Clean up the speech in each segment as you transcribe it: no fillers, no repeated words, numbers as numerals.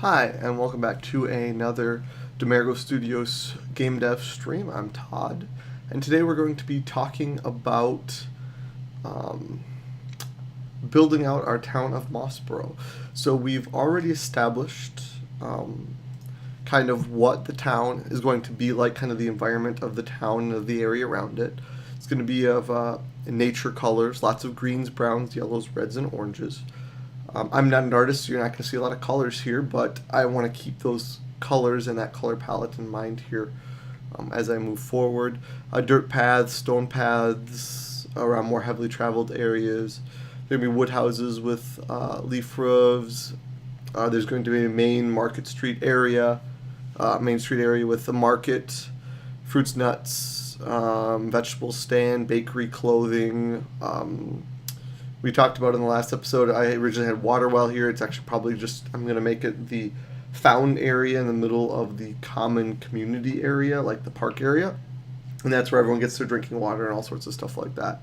Hi, and welcome back to another Demergo Studios game dev stream. I'm Todd, and today we're going to be talking about um, building out our town of Mossborough. So we've already established kind of what the town is going to be like, kind of the environment of the town and of the area around it. It's going to be of nature colors, lots of greens, browns, yellows, reds, and oranges. I'm not an artist, so you're not going to see a lot of colors here, but I want to keep those colors and that color palette in mind here as I move forward. Dirt paths, stone paths around more heavily traveled areas. There are going to be wood houses with leaf roofs. There's going to be a main market street area, main street area with the market, fruits, nuts, vegetable stand, bakery, clothing. We talked about in the last episode, I originally had water well here. It's actually probably just, I'm going to make it the fountain area in the middle of the common community area, like the park area. And that's where everyone gets their drinking water and all sorts of stuff like that.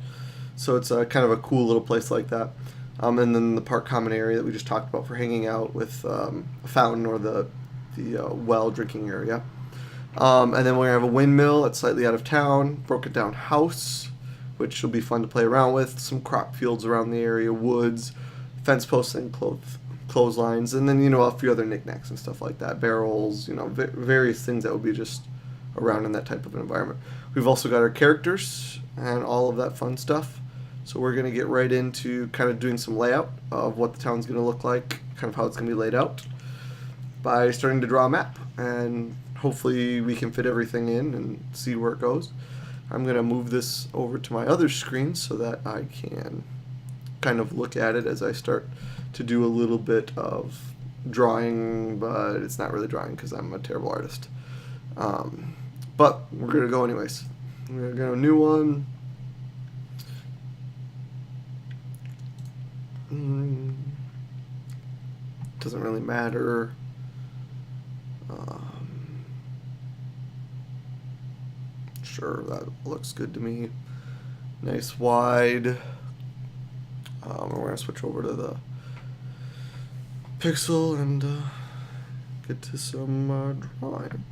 So it's a kind of a cool little place like that. And then the park common area that we just talked about for hanging out with a fountain or the well drinking area. And then we're going to have a windmill that's slightly out of town, broken down house, which will be fun to play around with, some crop fields around the area, woods, fence posts and clotheslines, and then, a few other knickknacks and stuff like that, barrels, various things that would be just around in that type of an environment. We've also got our characters and all of that fun stuff, so we're going to get right into kind of doing some layout of what the town's going to look like, kind of how it's going to be laid out, by starting to draw a map, and hopefully we can fit everything in and see where it goes. I'm going to move this over to my other screen so that I can kind of look at it as I start to do a little bit of drawing, but it's not really drawing because I'm a terrible artist. But we're going to go anyways. We're going to go a new one. Doesn't really matter. Sure, that looks good to me. Nice wide. We're going to switch over to the pixel and get to some drawing.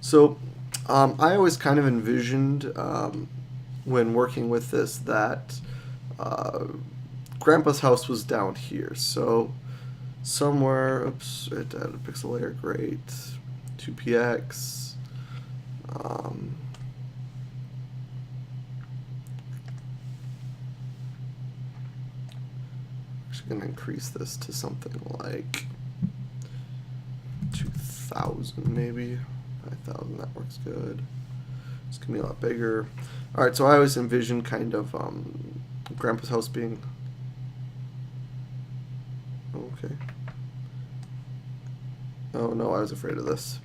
So I always kind of envisioned when working with this that Grandpa's house was down here. So somewhere, oops, it added a pixel layer, great. 2px. Actually going to increase this to something like 2,000 maybe. 5,000, that works good. It's going to be a lot bigger. Alright, so I always envisioned kind of Grandpa's house being... Okay. Oh no, I was afraid of this.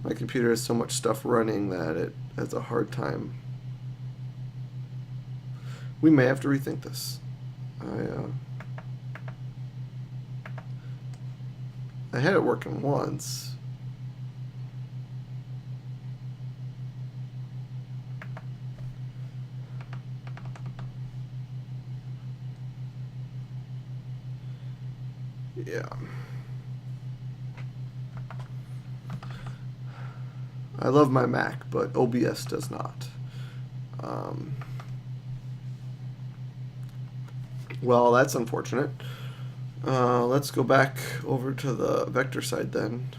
My computer has so much stuff running that it has a hard time. We may have to rethink this. I had it working once. Yeah. I love my Mac, but OBS does not. Well, that's unfortunate. Let's go back over to the vector side then.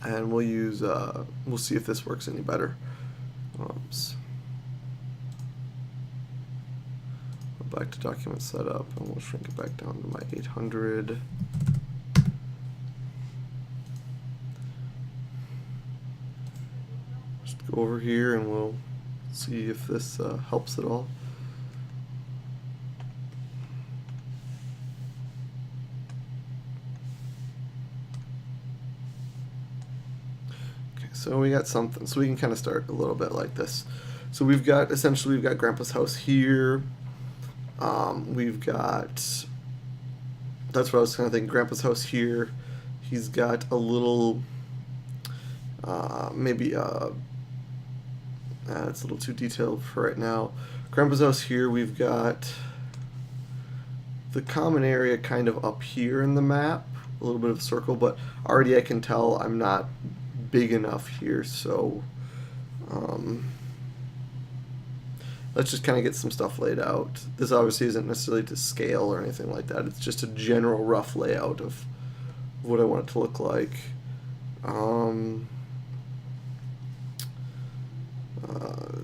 And we'll use, we'll see if this works any better. Oops. Go back to document setup and we'll shrink it back down to my 800. Go over here and we'll see if this helps at all. Okay, so we got something. So we can kind of start a little bit like this. So we've got Grandpa's house here. We've got, that's what I was kind of thinking, Grandpa's house here. He's got a little, maybe It's a little too detailed for right now. Grandpa's house here, we've got the common area kind of up here in the map, a little bit of a circle, but already I can tell I'm not big enough here, so let's just kind of get some stuff laid out. This obviously isn't necessarily to scale or anything like that. It's just a general rough layout of what I want it to look like.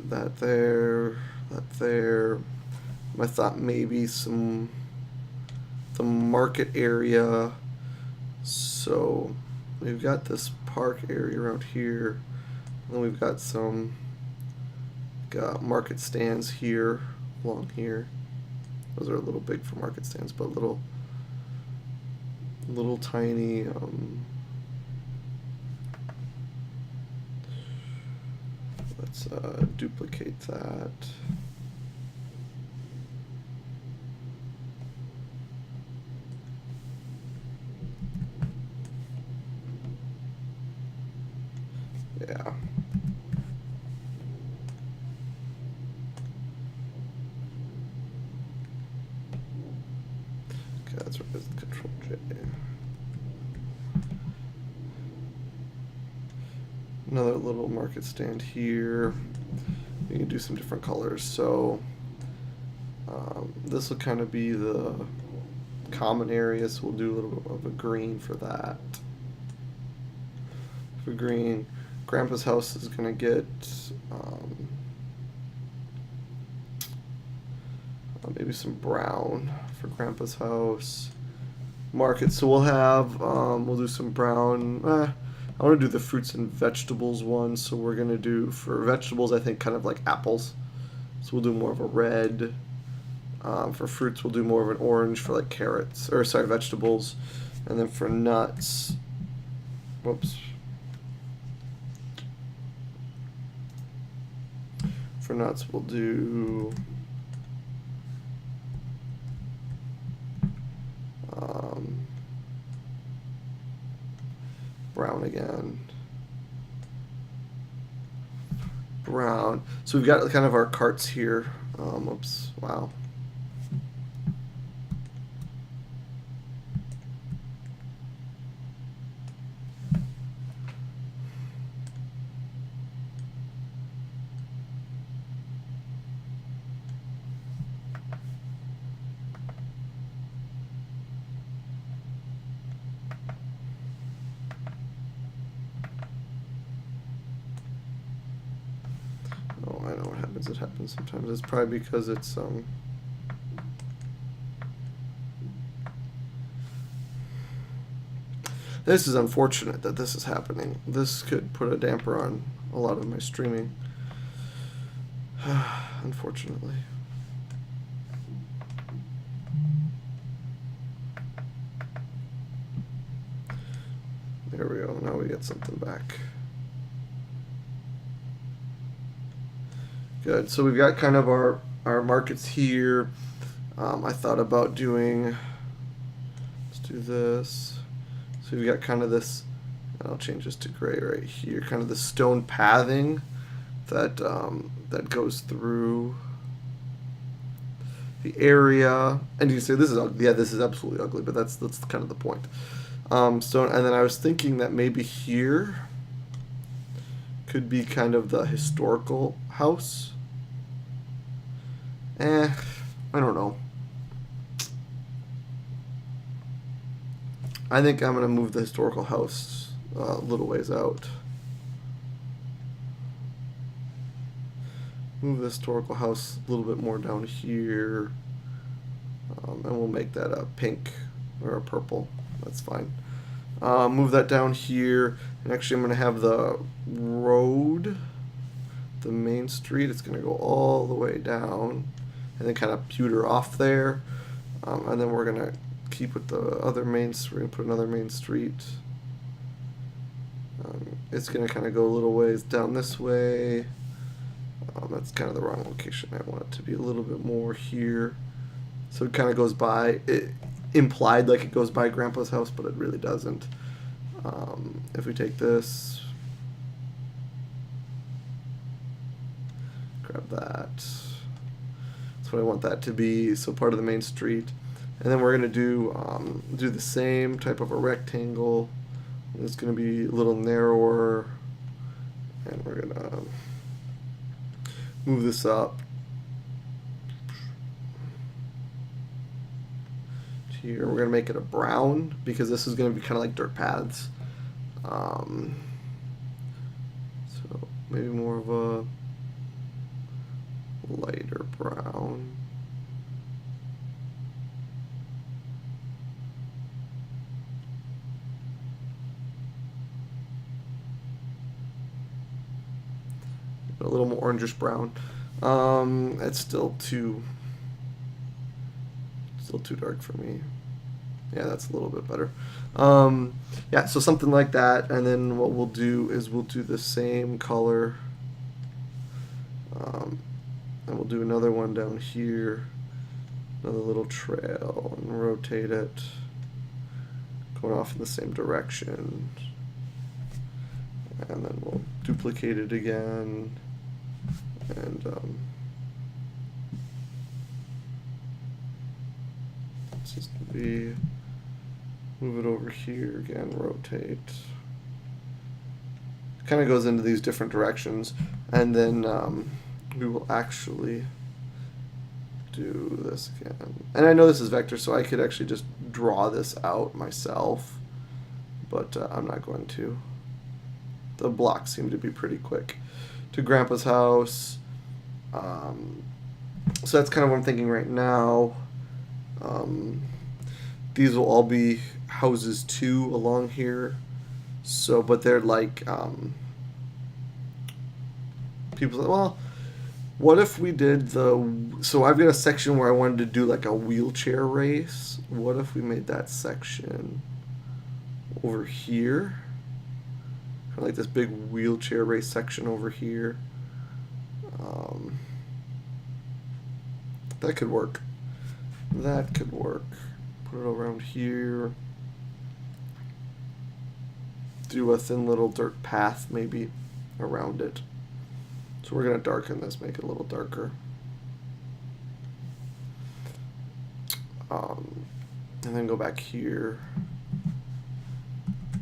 That there, that there. I thought maybe the market area. So we've got this park area around here. And we've got some market stands here, along here. Those are a little big for market stands, but little tiny. Let's duplicate that. Yeah. Okay, that's right. That's Control J. Another little market stand here. We can do some different colors. So this will kind of be the common area, so we'll do a little bit of a green for that. For green, Grandpa's house is going to get maybe some brown for Grandpa's house. Market, so we'll have, we'll do some brown. I want to do the fruits and vegetables one, so we're going to do, for vegetables, I think kind of like apples. So we'll do more of a red. For fruits, we'll do more of an orange for like carrots, or sorry, vegetables. And then for nuts, whoops. For nuts, we'll do brown again. Brown. So we've got kind of our carts here. Oops, wow. Oh, I know what happens. It happens sometimes. It's probably because it's this is unfortunate that this is happening. This could put a damper on a lot of my streaming. Unfortunately. There we go. Now we get something back. Good. So we've got kind of our markets here. I thought about doing, let's do this. So we've got kind of this, I'll change this to gray right here, kind of the stone pathing that that goes through the area. And you can say this is ugly. Yeah, this is absolutely ugly, but that's kind of the point. So, and then I was thinking that maybe here could be kind of the historical house. I don't know. I think I'm going to move the historical house a little ways out. Move the historical house a little bit more down here. And we'll make that a pink or a purple. That's fine. Move that down here. And actually I'm going to have the road, the main street, it's going to go all the way down. And then kind of pewter off there. And then we're going to keep with the other main street. We're going to put another main street. It's going to kind of go a little ways down this way. That's kind of the wrong location. I want it to be a little bit more here. So it kind of goes by, it implied like it goes by Grandpa's house, but it really doesn't. If we take this, grab that. That's what I want that to be. So part of the main street. And then we're going to do the same type of a rectangle. It's going to be a little narrower. And we're going to move this up to here. We're going to make it a brown because this is going to be kind of like dirt paths. So maybe more of a lighter brown. A little more orangish brown. It's still too dark for me. Yeah, that's a little bit better. Yeah, so something like that, and then what we'll do is we'll do the same color, and we'll do another one down here, another little trail, and rotate it, going off in the same direction, and then we'll duplicate it again, and it's just gonna be. Move it over here again, rotate. Kind of goes into these different directions, and then we will actually do this again. And I know this is vector, so I could actually just draw this out myself, but I'm not going to. The blocks seem to be pretty quick. To Grandpa's house. So that's kind of what I'm thinking right now. These will all be houses too along here. So, but they're like, people say, well, what if we did so I've got a section where I wanted to do like a wheelchair race. What if we made that section over here? Kind of like this big wheelchair race section over here. That could work. That could work. Put it around here. Do a thin little dirt path maybe around it. So we're going to darken this, make it a little darker. And then go back here.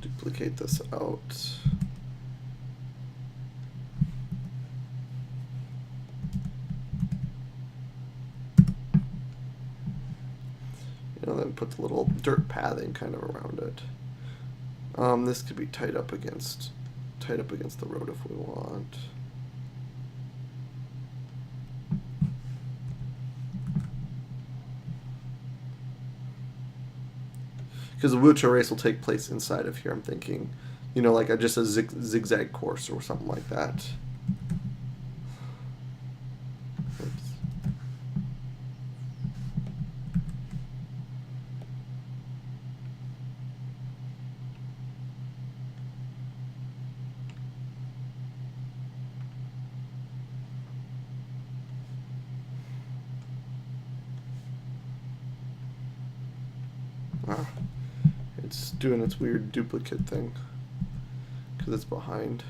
Duplicate this out. And then put the little dirt pathing kind of around it. This could be tied up against the road if we want. Because the wheelchair race will take place inside of here. I'm thinking, you know, like just a zigzag course or something like that. It's doing its weird duplicate thing because it's behind.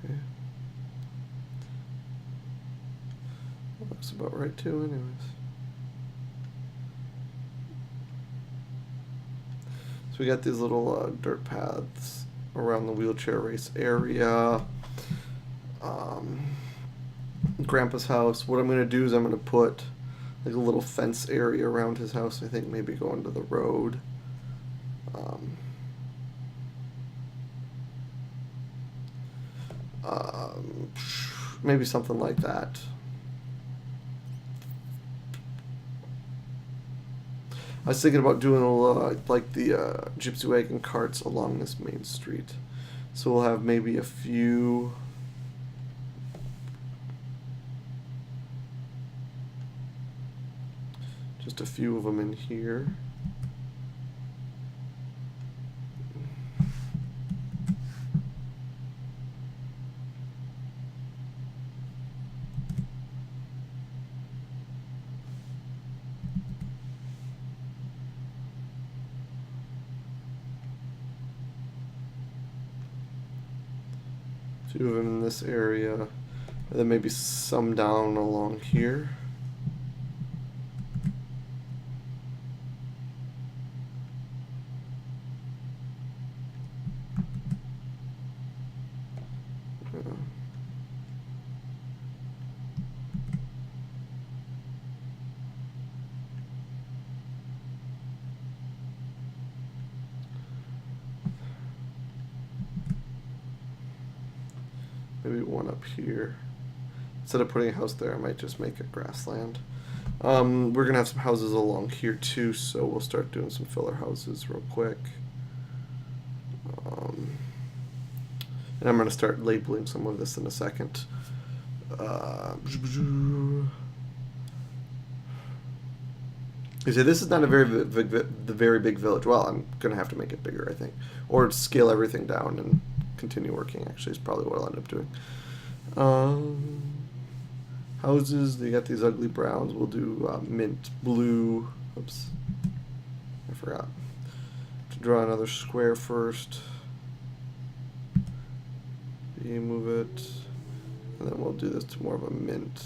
Okay. Well, that's about right too, anyways. We got these little dirt paths around the wheelchair race area. Grandpa's house. What I'm going to do is I'm going to put like a little fence area around his house. I think maybe going to the road. Maybe something like that. I was thinking about doing like the gypsy wagon carts along this main street. So we'll have maybe a few. Just a few of them in here. 2 of them in this area, and then maybe some down along here. Maybe one up here. Instead of putting a house there, I might just make it grassland. We're going to have some houses along here too, so we'll start doing some filler houses real quick. And I'm going to start labeling some of this in a second. You see, this is not a very big village. Well, I'm going to have to make it bigger, I think. Or scale everything down and continue working, actually, is probably what I'll end up doing. Houses, they got these ugly browns. We'll do mint blue. Oops. I forgot to draw another square first. Move it. And then we'll do this to more of a mint.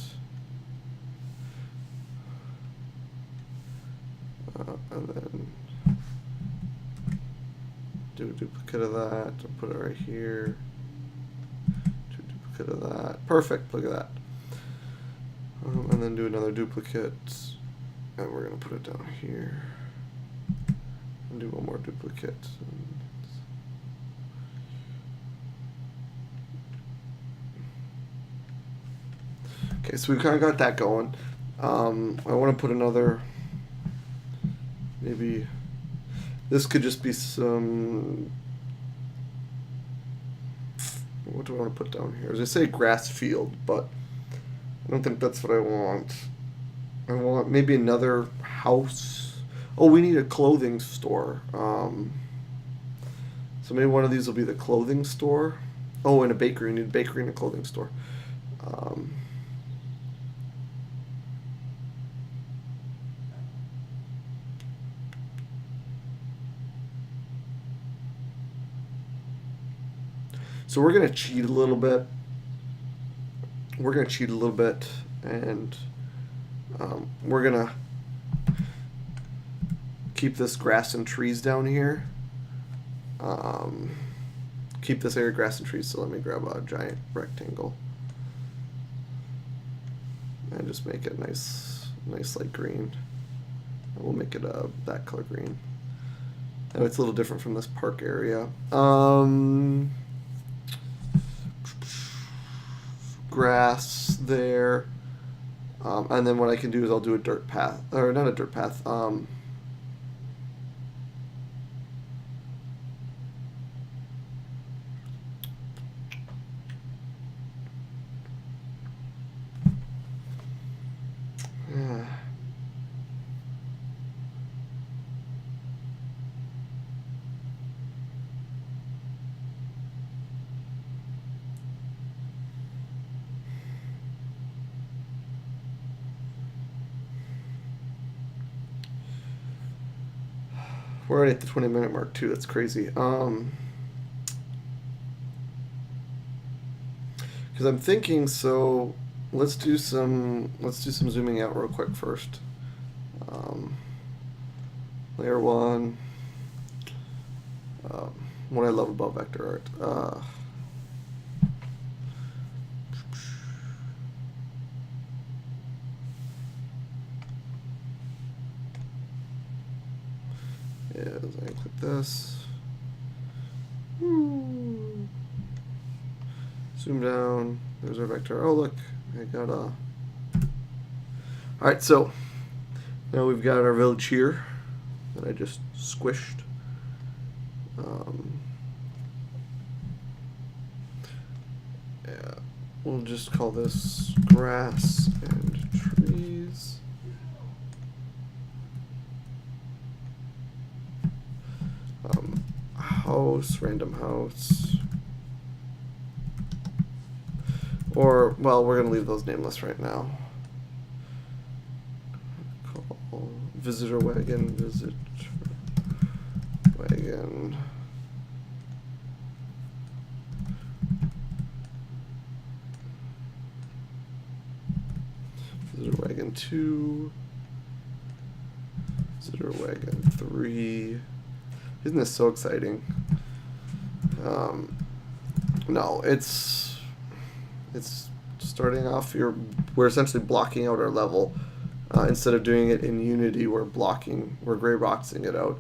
And then do a duplicate of that and put it right here. Do a duplicate of that. Perfect, look at that. And then do another duplicate. And we're going to put it down here. And do one more duplicate. Okay, so we've kind of got that going. I want to put another, maybe, this could just be some, what do I want to put down here? As I say, grass field, but I don't think that's what I want. I want maybe another house. Oh, we need a clothing store. So maybe one of these will be the clothing store. Oh, and a bakery. We need a bakery and a clothing store. So we're going to cheat a little bit. And we're going to keep this grass and trees down here. Keep this area grass and trees, so let me grab a giant rectangle. And just make it nice light green. And we'll make it that color green. And it's a little different from this park area. Grass there, and then what I can do is I'll do a dirt path, or not a dirt path, we're already at the 20-minute mark too. That's crazy. Because I'm thinking, so let's do some zooming out real quick first. Layer 1. What I love about vector art. Is I click this. Zoom down. There's our vector. Oh look, I got a. Alright, so now we've got our village here that I just squished. Yeah, we'll just call this grass and trees. House, random house. Or, well, we're going to leave those nameless right now. Call visitor wagon, visitor wagon. wagon 2. Visitor wagon 3. Isn't this so exciting? No, it's starting off. We're essentially blocking out our level instead of doing it in Unity. We're gray boxing it out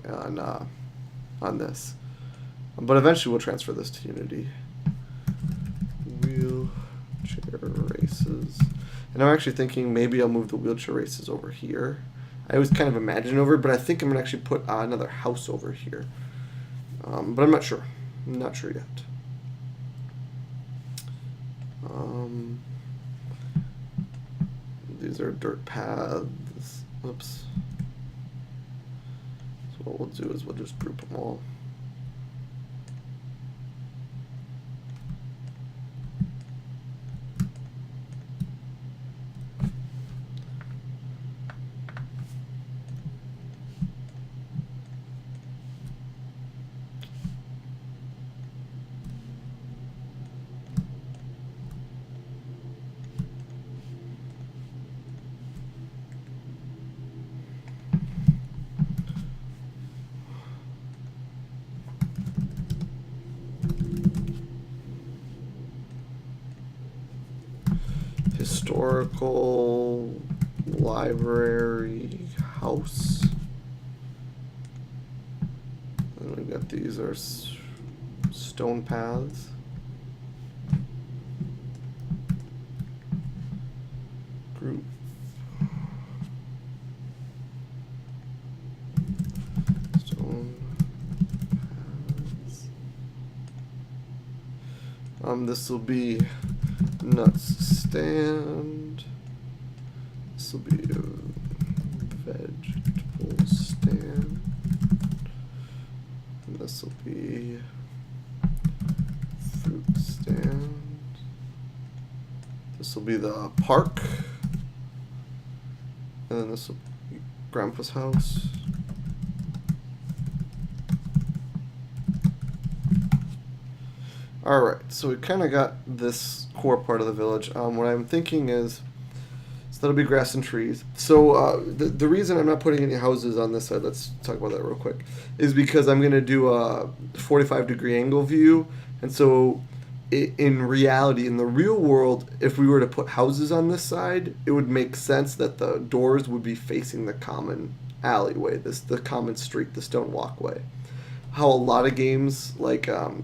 on this. But eventually we'll transfer this to Unity. Wheelchair races, and I'm actually thinking maybe I'll move the wheelchair races over here. I was kind of imagining over, but I think I'm gonna actually put another house over here. But I'm not sure. I'm not sure yet. These are dirt paths. Oops. So what we'll do is we'll just group them all. Historical library house. And we've got these are stone paths. Group. Stone paths. This will be nuts stand. This will be a vegetable stand. And this will be fruit stand. This will be the park. And then this will be Grandpa's house. Alright, so we kind of got this core part of the village. What I'm thinking is, so that'll be grass and trees. So the reason I'm not putting any houses on this side, let's talk about that real quick, is because I'm going to do a 45-degree angle view. And so in reality, in the real world, if we were to put houses on this side, it would make sense that the doors would be facing the common alleyway, the common street, the stone walkway. How a lot of games, like the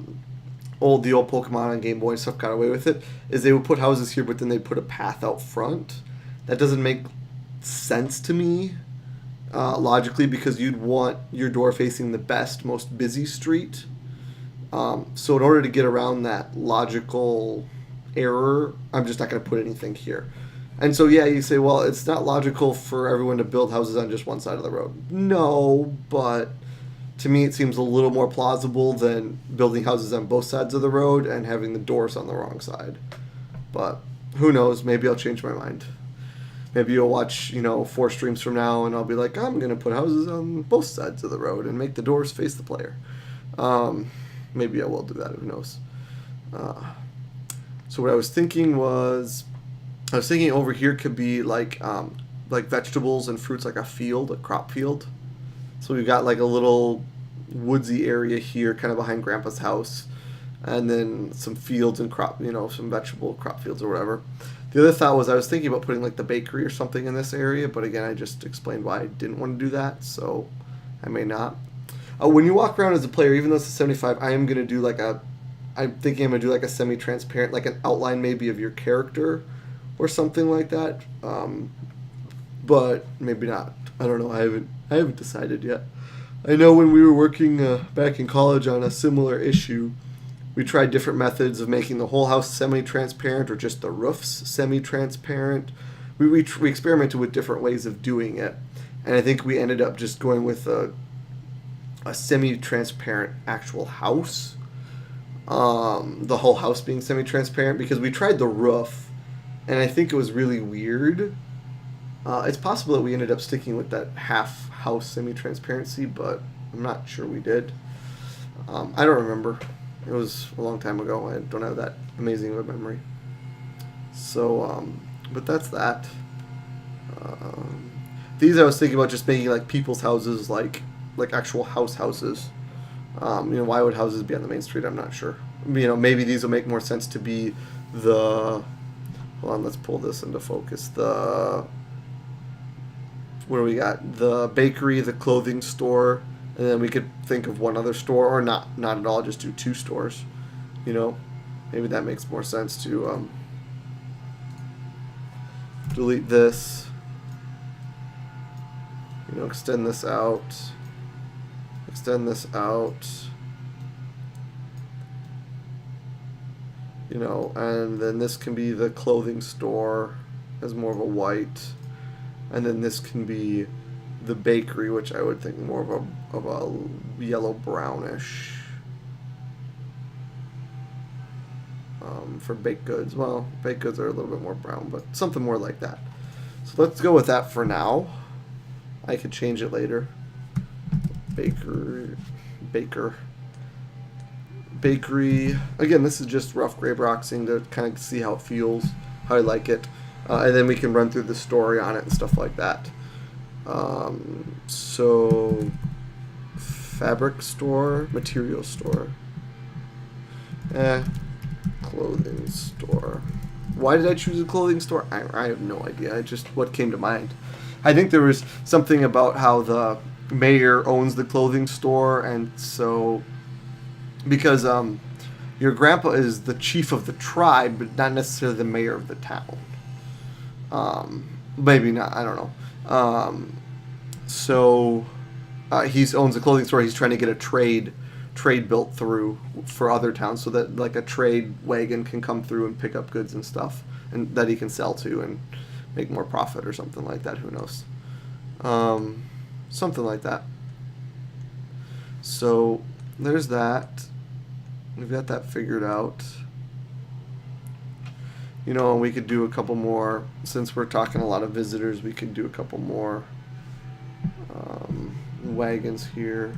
old Pokemon on Game Boy and stuff got away with it, is they would put houses here, but then they'd put a path out front. That doesn't make sense to me logically, because you'd want your door facing the best, most busy street. So in order to get around that logical error, I'm just not going to put anything here. And so, yeah, you say, well, it's not logical for everyone to build houses on just one side of the road. No, but to me it seems a little more plausible than building houses on both sides of the road and having the doors on the wrong side. But who knows, maybe I'll change my mind. Maybe you'll watch, 4 streams from now and I'll be like, I'm going to put houses on both sides of the road and make the doors face the player. Maybe I will do that, who knows. So what I was thinking was, over here could be like vegetables and fruits, like a field, a crop field. So we've got like a little woodsy area here kind of behind Grandpa's house, and then some fields and some vegetable crop fields or whatever. The other thought was, I was thinking about putting like the bakery or something in this area, but again, I just explained why I didn't want to do that, so I may not. When you walk around as a player, even though it's a 75, I'm thinking I'm going to do like a semi-transparent, like an outline maybe of your character or something like that, but maybe not. I don't know. I haven't decided yet. I know when we were working back in college on a similar issue, we tried different methods of making the whole house semi-transparent or just the roofs semi-transparent. We experimented with different ways of doing it, and I think we ended up just going with a semi-transparent actual house. The whole house being semi-transparent, because we tried the roof, and I think it was really weird. It's possible that we ended up sticking with that half house semi-transparency, but I'm not sure we did. I don't remember. It was a long time ago. I don't have that amazing of a memory. So, but that's that. Um, these I was thinking about just making like people's houses, like actual houses. Why would houses be on the main street? I'm not sure. Maybe these will make more sense to be the. Hold on, let's pull this into focus. What do we got? The bakery, the clothing store, and then we could think of one other store, or not at all. Just do two stores. You know, maybe that makes more sense to delete this. Extend this out. Extend this out. And then this can be the clothing store as more of a white, and then this can be the bakery, which I would think more of a yellow brownish. For baked goods, well, baked goods are a little bit more brown, but something more like that. So let's go with that for now. I could change it later. Baker. Bakery. Again, this is just rough gray boxing to kind of see how it feels, how I like it. And then we can run through the story on it and stuff like that. So, fabric store, material store. Clothing store. Why did I choose a clothing store? I have no idea. What came to mind. I think there was something about how the mayor owns the clothing store, and so because your grandpa is the chief of the tribe, but not necessarily the mayor of the town. Maybe not. I don't know. So he owns a clothing store. He's trying to get a trade built through for other towns, so that like a trade wagon can come through and pick up goods and stuff, and that he can sell to and make more profit or something like that. Who knows? Something like that. So there's that. We've got that figured out. And we could do a couple more. Since we're talking a lot of visitors, we could do a couple more wagons here.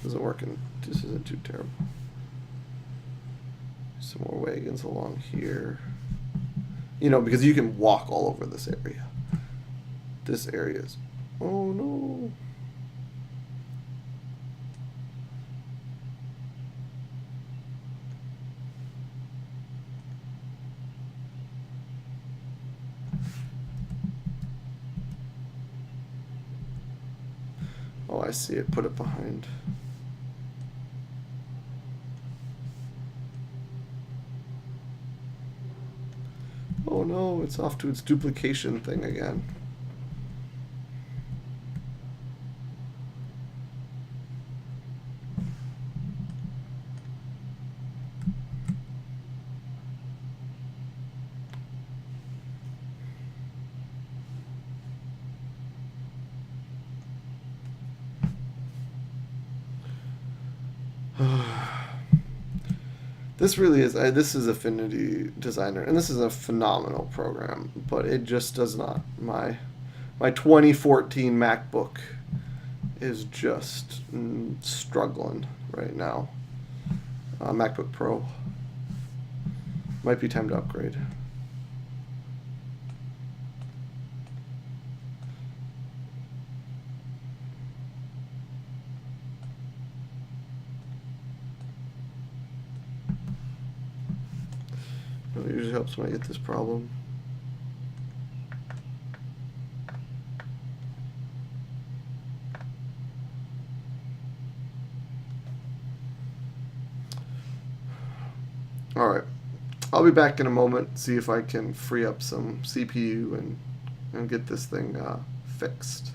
Isn't working. This isn't too terrible. Some more wagons along here. Because you can walk all over this area. This area is. Oh no. Oh, I see it. Put it behind. Oh no, it's off to its duplication thing again. This really is. This is Affinity Designer, and this is a phenomenal program, but it just does not. My 2014 MacBook is just struggling right now. MacBook Pro. Might be time to upgrade. It usually helps when I get this problem. Alright, I'll be back in a moment, see if I can free up some CPU and get this thing fixed.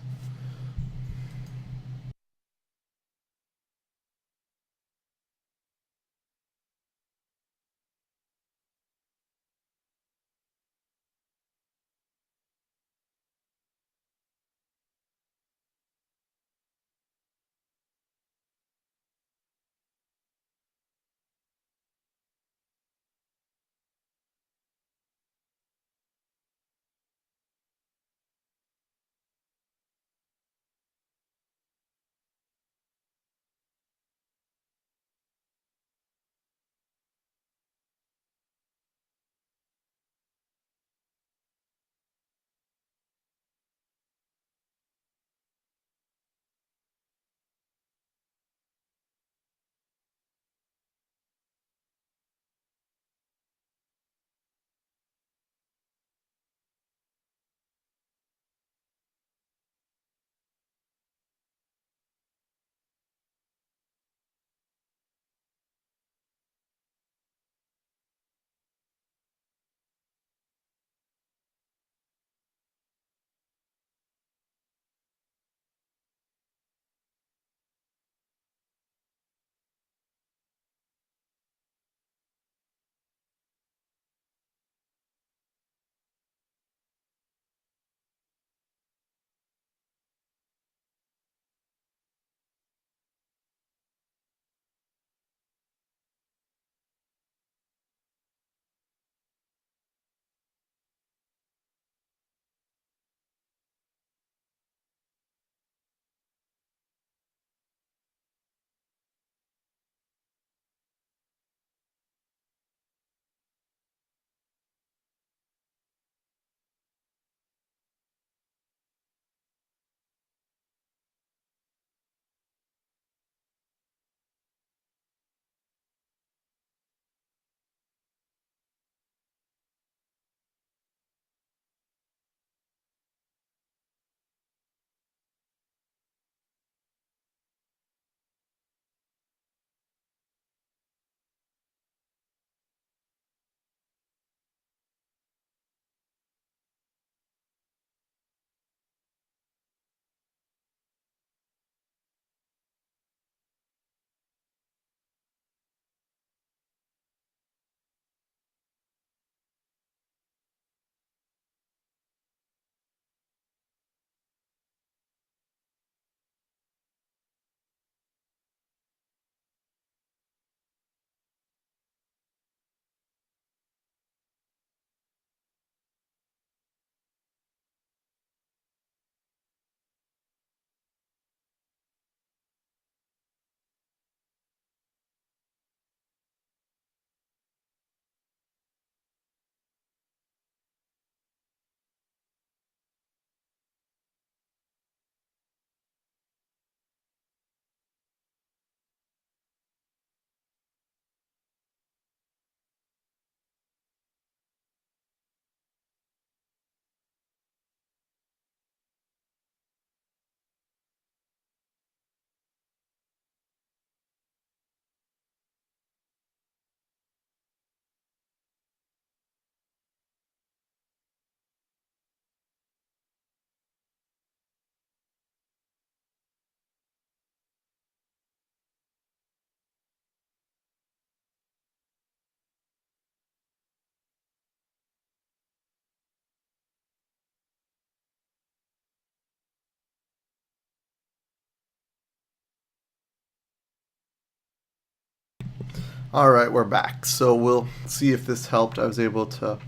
Alright, we're back. So we'll see if this helped. I was able to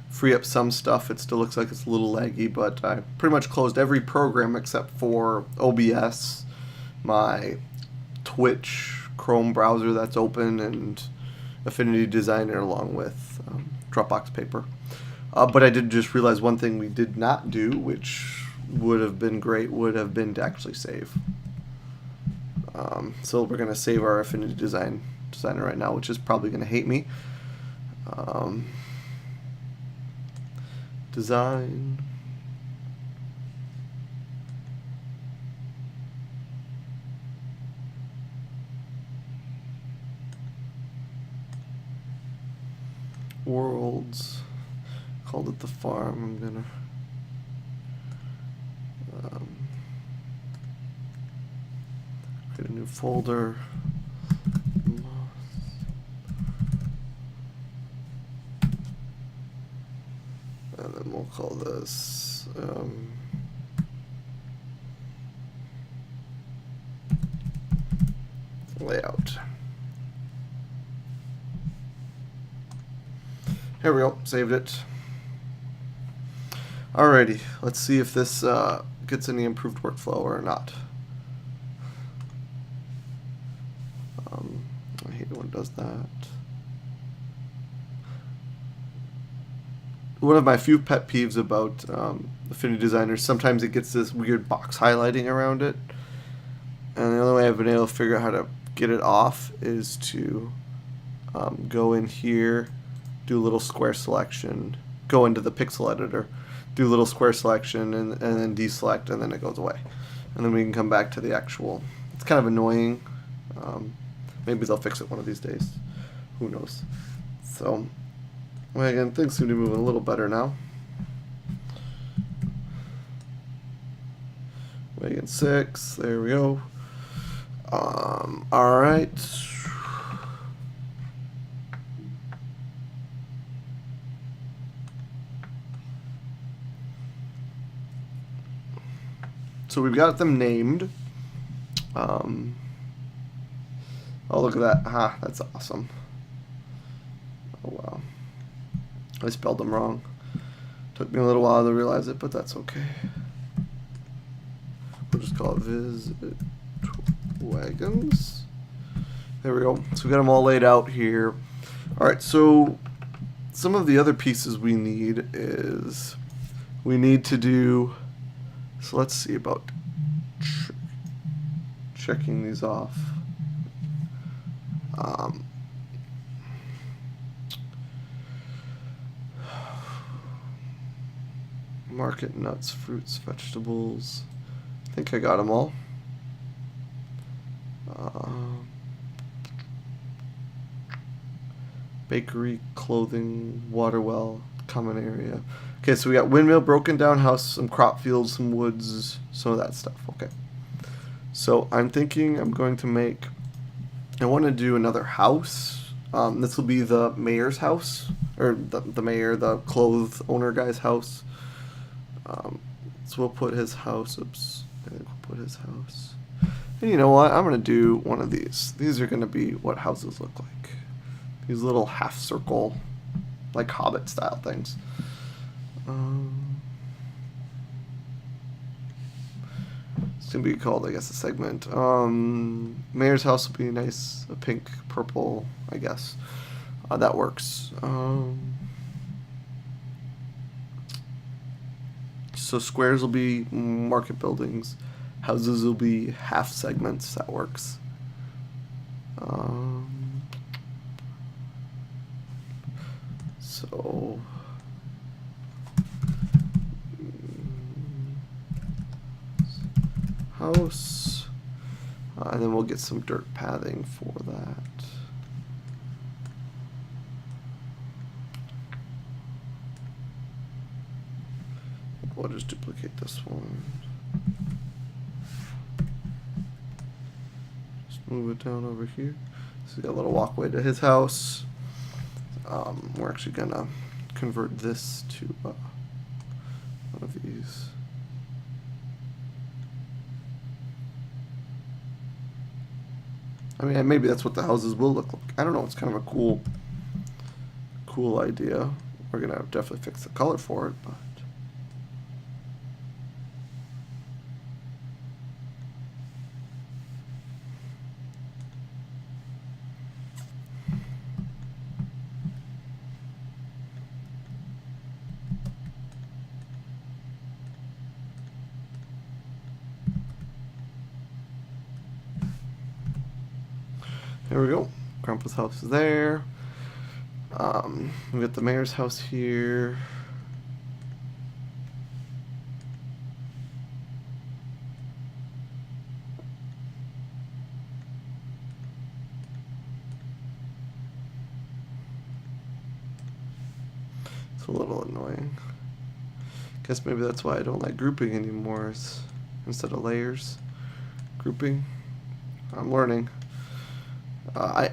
free up some stuff. It still looks like it's a little laggy, but I pretty much closed every program except for OBS, my Twitch Chrome browser that's open, and Affinity Designer along with Dropbox Paper. But I did just realize one thing we did not do, which would have been great, would have been to actually save. So we're going to save our Affinity Designer right now, which is probably going to hate me. Design. Worlds. Called it the farm. I'm going to create a new folder. And then we'll call this layout. Here we go, saved it. Alrighty, let's see if this gets any improved workflow or not. I hate it when it does that. One of my few pet peeves about Affinity Designer, sometimes it gets this weird box highlighting around it. And the only way I've been able to figure out how to get it off is to go in here, do a little square selection, go into the pixel editor, do a little square selection, and then deselect, and then it goes away. And then we can come back to the actual. It's kind of annoying. Maybe they'll fix it one of these days. Who knows? So, well, again, things seem to be moving a little better now. Wagon 6, there we go. Alright. So we've got them named. Oh, look at that. Ah, that's awesome. Oh, wow. I spelled them wrong. Took me a little while to realize it, but that's okay. We'll just call it Visit Wagons. There we go. So we got them all laid out here. Alright, so some of the other pieces we need is we need to do, so let's see about checking these off. Market nuts, fruits, vegetables. I think I got them all. Bakery, clothing, water well, common area. Okay, so we got windmill, broken down house, some crop fields, some woods, some of that stuff. Okay. So I'm thinking I'm going to make, I want to do another house. This will be the mayor's house, or the mayor, the clothes owner guy's house. So we'll put his house, oops, I think we'll put his house. And you know what, I'm going to do one of these. These are going to be what houses look like. These little half circle, like Hobbit style things. It's going to be called, I guess, a segment. Mayor's house will be nice, a pink, purple, I guess. That works. So squares will be market buildings. Houses will be half segments. That works. So house, and then we'll get some dirt pathing for that. We'll just duplicate this one. Just move it down over here. So we got a little walkway to his house. We're actually gonna convert this to one of these. I mean, maybe that's what the houses will look like. I don't know. It's kind of a cool idea. We're gonna definitely fix the color for it, but. There we go. Grandpa's house is there. We got the mayor's house here. It's a little annoying. Guess maybe that's why I don't like grouping anymore. It's instead of layers, grouping. I'm learning.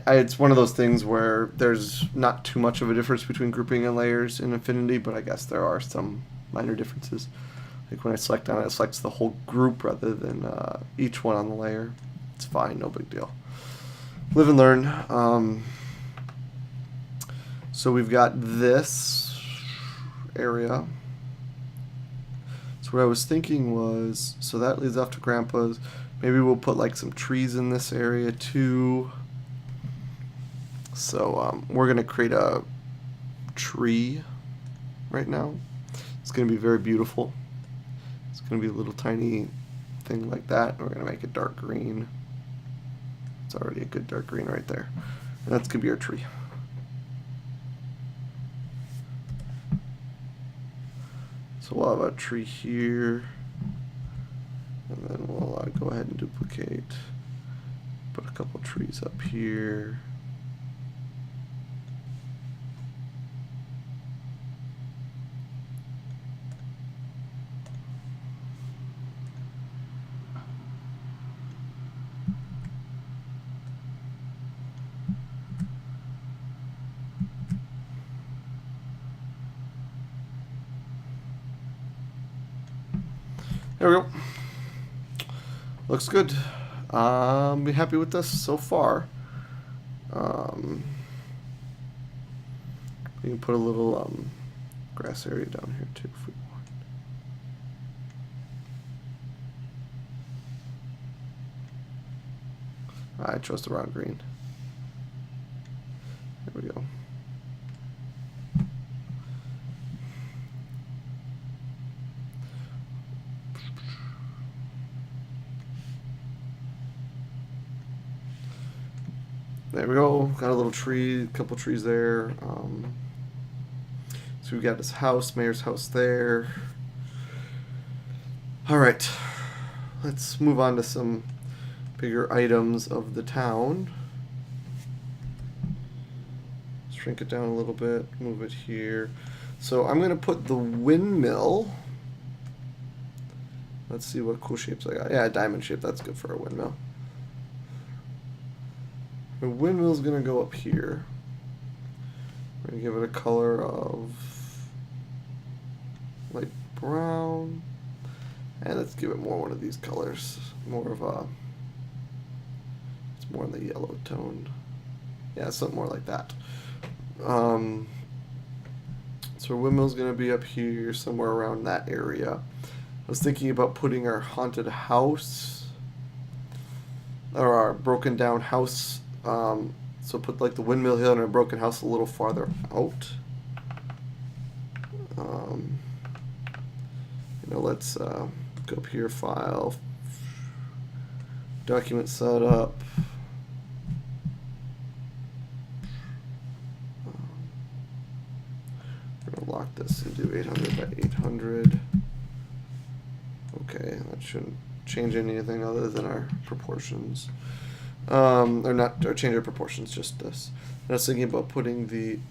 It's one of those things where there's not too much of a difference between grouping and layers in Affinity, but I guess there are some minor differences. Like when I select on it, it selects the whole group rather than each one on the layer. It's fine, no big deal. Live and learn. So we've got this area. So what I was thinking was, so that leads off to Grandpa's. Maybe we'll put like some trees in this area too. So we're going to create a tree right now. It's going to be very beautiful. It's going to be a little tiny thing like that. We're going to make it dark green. It's already a good dark green right there. And that's going to be our tree. So we'll have a tree here. And then we'll go ahead and duplicate. Put a couple trees up here. There we go. Looks good. Be happy with this so far. We can put a little grass area down here too if we want. I chose the wrong green. There we go. There we go. Got a little tree, a couple trees there. So we've got this house, mayor's house there. All right, let's move on to some bigger items of the town. Shrink it down a little bit, move it here. So I'm gonna put the windmill. Let's see what cool shapes I got. Yeah, a diamond shape, that's good for a windmill. The windmill's gonna go up here. We're gonna give it a color of light brown. And let's give it more one of these colors. More of a, it's more in the yellow tone. Yeah, something more like that. So windmill's gonna be up here, somewhere around that area. I was thinking about putting our haunted house, or our broken down house. So put like the windmill hill and a broken house a little farther out. Let's go up here, file, document setup. We're gonna lock this and do 800 by 800. Okay, that shouldn't change anything other than our proportions. Or change our proportions, just this. And I was thinking about putting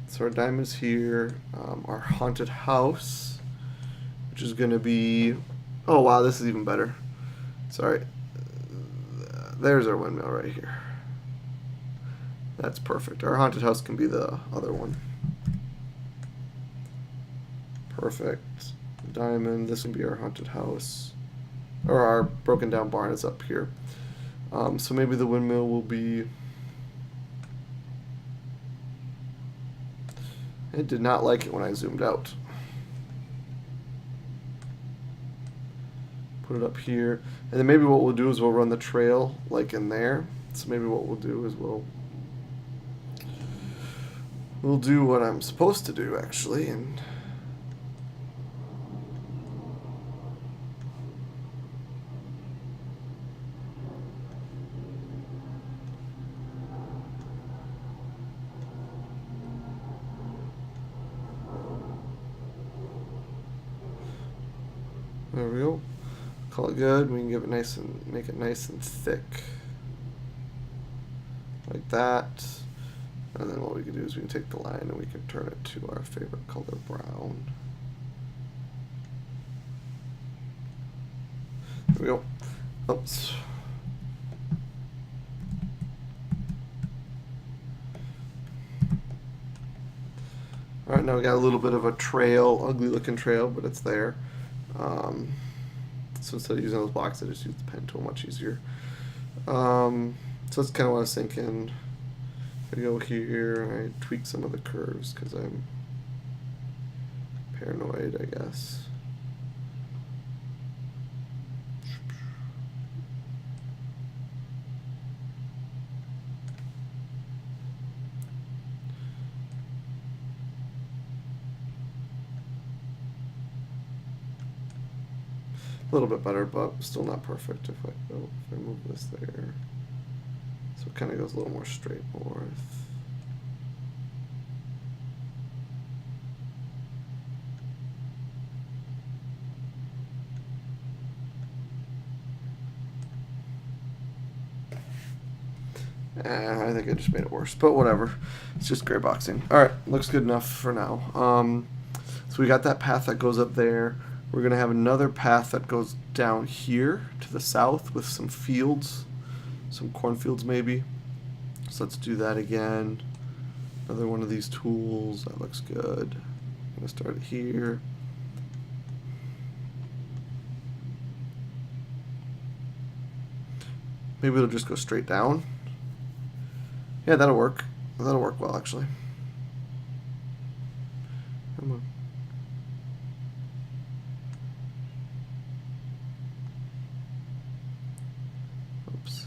so our diamonds here, our haunted house, which is going to be, oh wow, this is even better. Sorry. There's our windmill right here. That's perfect. Our haunted house can be the other one. Perfect. Diamond, this can be our haunted house. Or our broken down barn is up here. So maybe the windmill will be... It did not like it when I zoomed out. Put it up here. And then maybe what we'll do is we'll run the trail like in there. So maybe what we'll do is we'll do what I'm supposed to do actually, and there we go. Call it good. We can give it nice and make it nice and thick. Like that. And then what we can do is we can take the line and we can turn it to our favorite color, brown. There we go. Oops. Alright, now we got a little bit of a trail, ugly looking trail, but it's there. So instead of using those blocks, I just use the pen tool, much easier. So that's kind of what I was thinking. I go here and I tweak some of the curves because I'm paranoid, I guess. A little bit better, but still not perfect if I move this there. So it kind of goes a little more straight north. I think I just made it worse, but whatever. It's just gray boxing. All right, looks good enough for now. So we got that path that goes up there. We're going to have another path that goes down here to the south with some fields, some cornfields maybe. So let's do that again. Another one of these tools. That looks good. I'm going to start it here. Maybe it'll just go straight down. Yeah, that'll work. That'll work well, actually. Come on. Oops.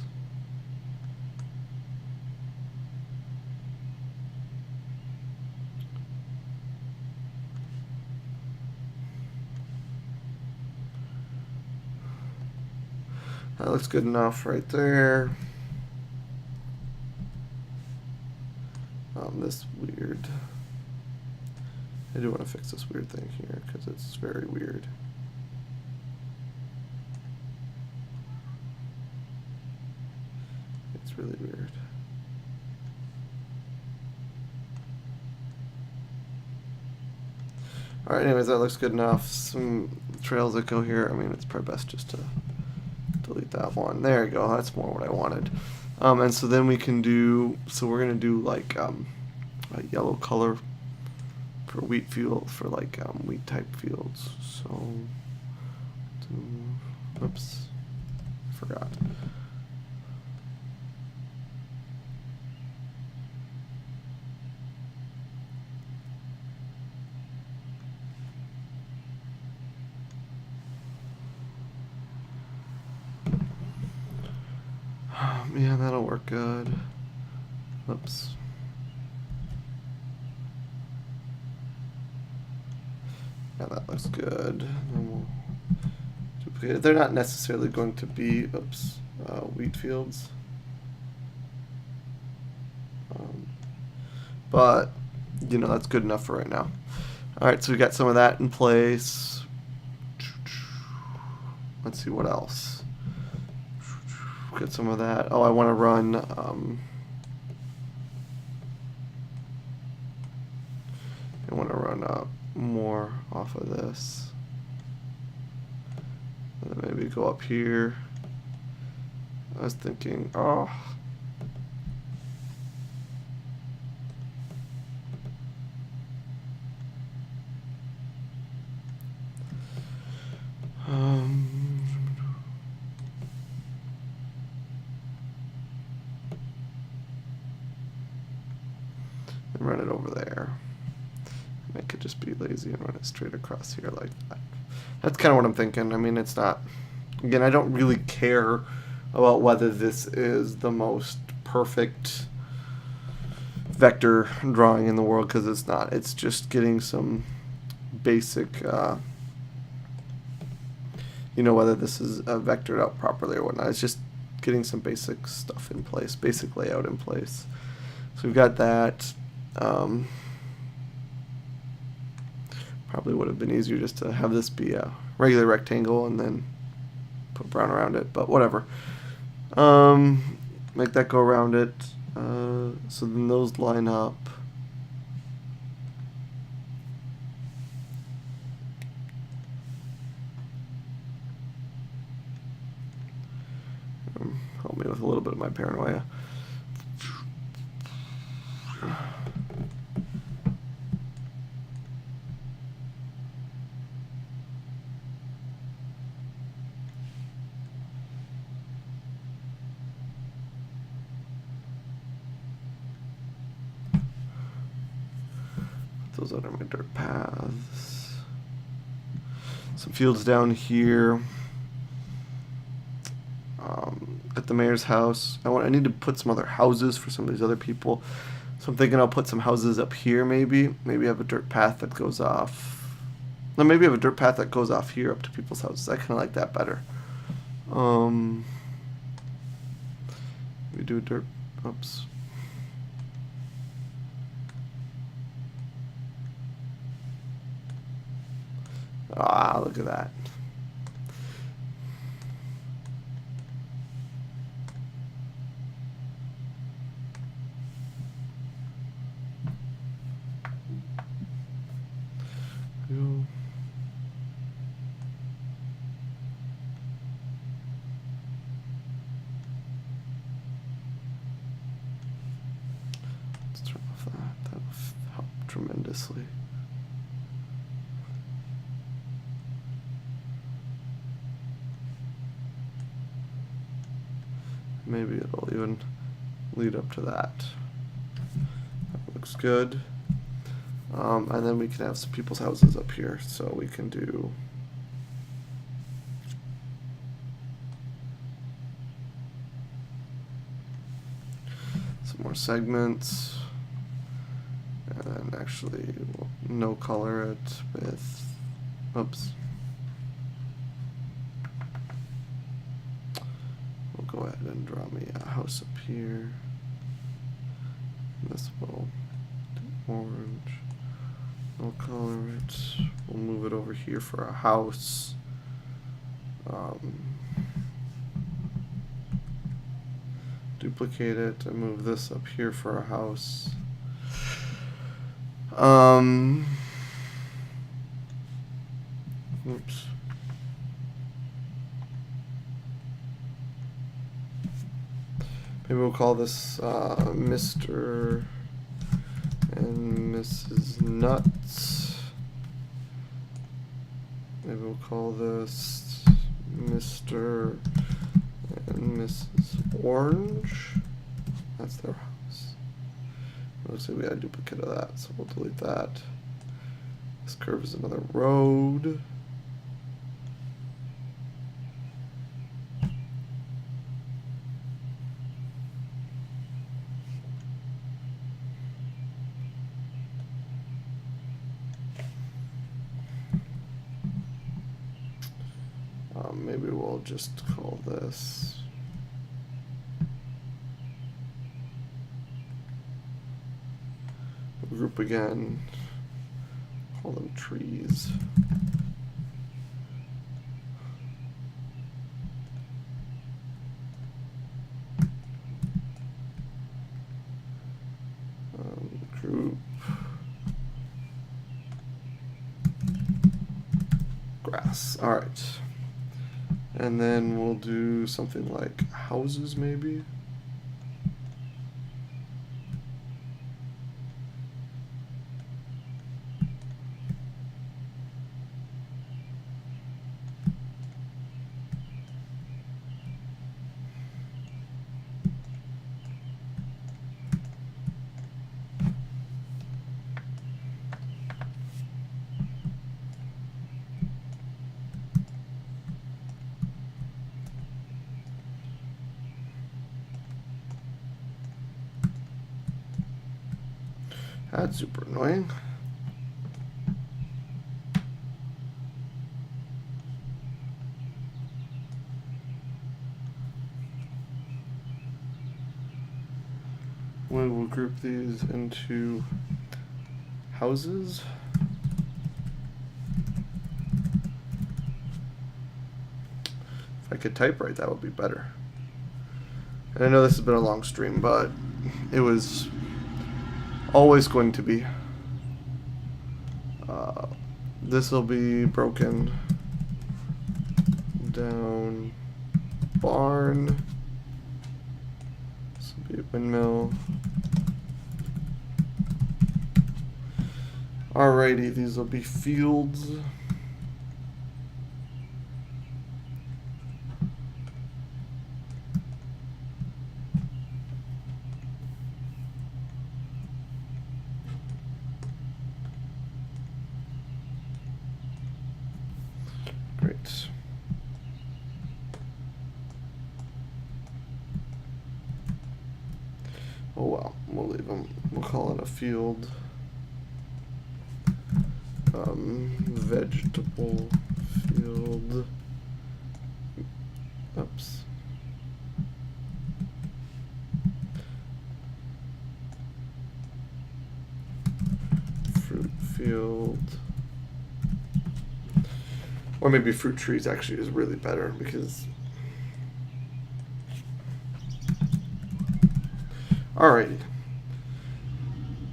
That looks good enough right there. This weird. I do want to fix this weird thing here because it's very weird. It's really weird. All right, anyways, that looks good enough. Some trails that go here. I mean, it's probably best just to delete that one. There you go. That's more what I wanted. And so then we can do, so we're going to do like a yellow color for wheat field, for like wheat type fields. So, oops, forgot. Yeah, that'll work good. Oops. Yeah, that looks good. And we'll duplicate it. They're not necessarily going to be, wheat fields. But, you know, that's good enough for right now. All right, so we got some of that in place. Let's see what else. Get some of that. Oh, I want to run more off of this. And then maybe go up here. I was thinking, oh. and run it over there. I could just be lazy and run it straight across here like that. That's kind of what I'm thinking. I mean, it's not... Again, I don't really care about whether this is the most perfect vector drawing in the world, because it's not. It's just getting some basic... whether this is vectored out properly or whatnot. It's just getting some basic stuff in place, basic layout in place. So we've got that. Probably would have been easier just to have this be a regular rectangle and then put brown around it, but whatever. Make that go around it. So then those line up. Help me with a little bit of my paranoia. Put those under my dirt paths. Some fields down here. At the mayor's house. I need to put some other houses for some of these other people. So I'm thinking I'll put some houses up here maybe. Maybe have a dirt path that goes off. No, maybe have a dirt path that goes off here up to people's houses. I kind of like that better. We do dirt. Oops. Ah, look at that. Let's turn off that. That'll help tremendously. Maybe it'll even lead up to that. That looks good. And then we can have some people's houses up here, so we can do some more segments, and then actually we'll no color it with, oops. We'll go ahead and draw me a house up here. This will do orange. We'll color it. We'll move it over here for a house. Duplicate it and move this up here for a house. Oops. Maybe we'll call this Mr. and Mrs. Nuts. Maybe we'll call this Mr. and Mrs. Orange. That's their house. Looks like we got a duplicate of that, so we'll delete that. This curve is another road. Maybe we'll just call this group again, call them trees. Group grass. All right. And then we'll do something like houses, maybe. That's super annoying. We will group these into houses. If I could type right, that would be better. And I know this has been a long stream, but it was always going to be. This will be broken down barn. This will be a windmill. Alrighty, these will be fields. Great. Oh well, we'll leave them. We'll call it a field. Vegetable field. Oops. Fruit field. Or maybe fruit trees actually is really better because. Alrighty.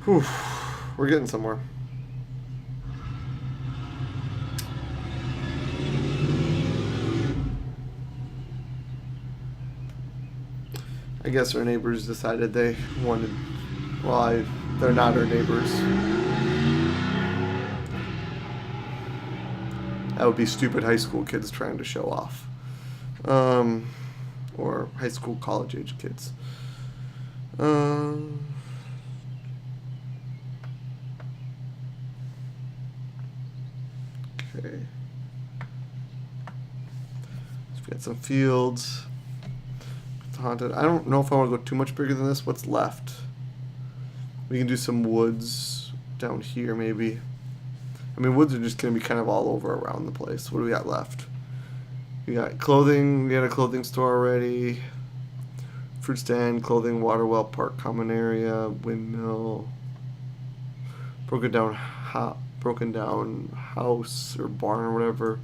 Whew. We're getting somewhere. I guess our neighbors decided they wanted. Well, they're not our neighbors. That would be stupid high school kids trying to show off. Or high school, college age kids. Okay. So we got some fields. It's haunted. I don't know if I want to go too much bigger than this. What's left? We can do some woods down here, maybe. I mean, woods are just going to be kind of all over around the place. What do we got left? We got clothing. We had a clothing store already. Fruit stand, clothing, water well, park, common area, windmill. Broken down house or barn or whatever.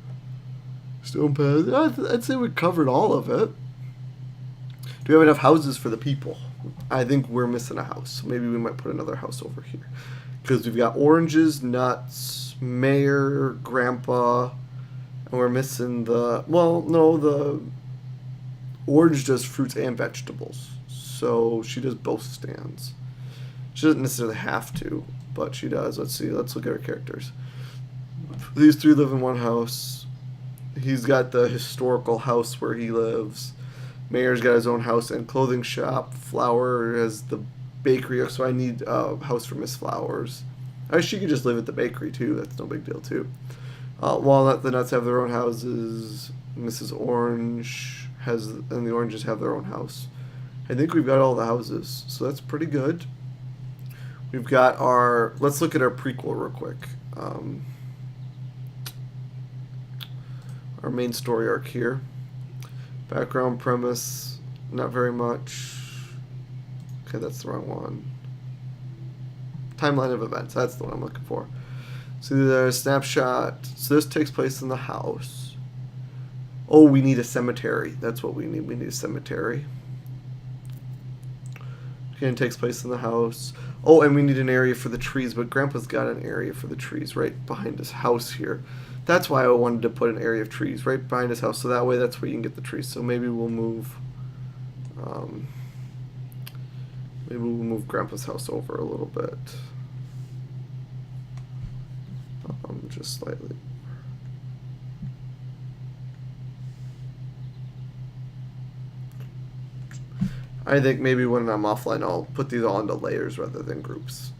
Stone path. I'd say we covered all of it. Do we have enough houses for the people? I think we're missing a house. So maybe we might put another house over here. Because we've got oranges, nuts, mayor, grandpa, and we're missing the... Well, no, the orange does fruits and vegetables. So she does both stands. She doesn't necessarily have to, but she does. Let's see. Let's look at her characters. These three live in one house. He's got the historical house where he lives. Mayor's got his own house and clothing shop. Flower has the bakery, so I need a house for Miss Flowers. She could just live at the bakery too. That's no big deal too. Walnut, the nuts have their own houses. Mrs. Orange has, and the oranges have their own house. I think we've got all the houses, so that's pretty good. We've got our. Let's look at our prequel real quick. Our main story arc here. Background premise, not very much. Okay, that's the wrong one. Timeline of events, that's the one I'm looking for. So there's a snapshot. So this takes place in the house. Oh, we need a cemetery. That's what we need. We need a cemetery. Okay, it takes place in the house. Oh, and we need an area for the trees, but Grandpa's got an area for the trees right behind his house here. That's why I wanted to put an area of trees right behind his house, so that way that's where you can get the trees. So maybe we'll move Grandpa's house over a little bit. Just slightly. I think maybe when I'm offline, I'll put these all into layers rather than groups.